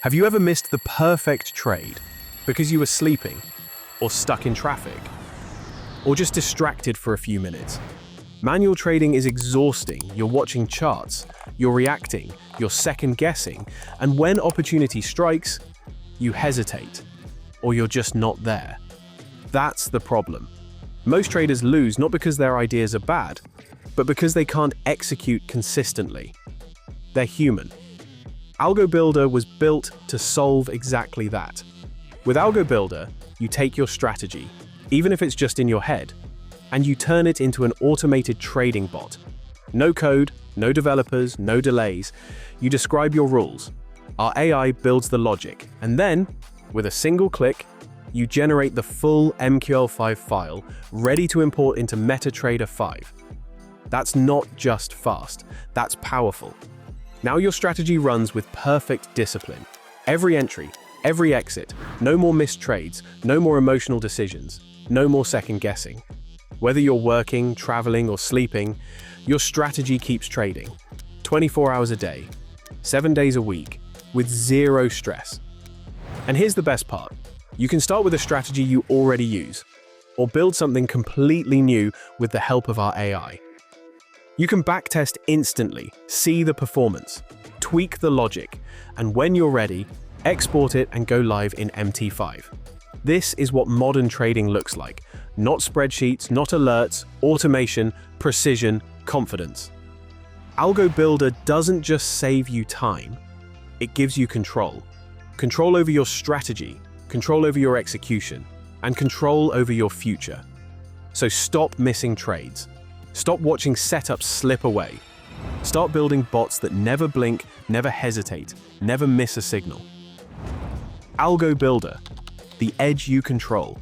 Have you ever missed the perfect trade because you were sleeping, or stuck in traffic, or just distracted for a few minutes? Manual trading is exhausting. You're watching charts, you're reacting, you're second-guessing, and when opportunity strikes, you hesitate, or you're just not there. That's the problem. Most traders lose not because their ideas are bad, but because they can't execute consistently. They're human. AlgoBuilder was built to solve exactly that. With AlgoBuilder, you take your strategy, even if it's just in your head, and you turn it into an automated trading bot. No code, no developers, no delays. You describe your rules. Our AI builds the logic, and then, with a single click, you generate the full MQL5 file ready to import into MetaTrader 5. That's not just fast, that's powerful. Now your strategy runs with perfect discipline. Every entry, every exit, no more missed trades, no more emotional decisions, no more second guessing. Whether you're working, traveling, or sleeping, your strategy keeps trading. 24 hours a day, 7 days a week, with zero stress. And here's the best part. You can start with a strategy you already use, or build something completely new with the help of our AI. You can backtest instantly, see the performance, tweak the logic, and when you're ready, export it and go live in MT5. This is what modern trading looks like. Not spreadsheets, not alerts, automation, precision, confidence. AlgoBuilder doesn't just save you time, it gives you control. Control over your strategy, control over your execution, and control over your future. So stop missing trades. Stop watching setups slip away. Start building bots that never blink, never hesitate, never miss a signal. AlgoBuilder, the edge you control.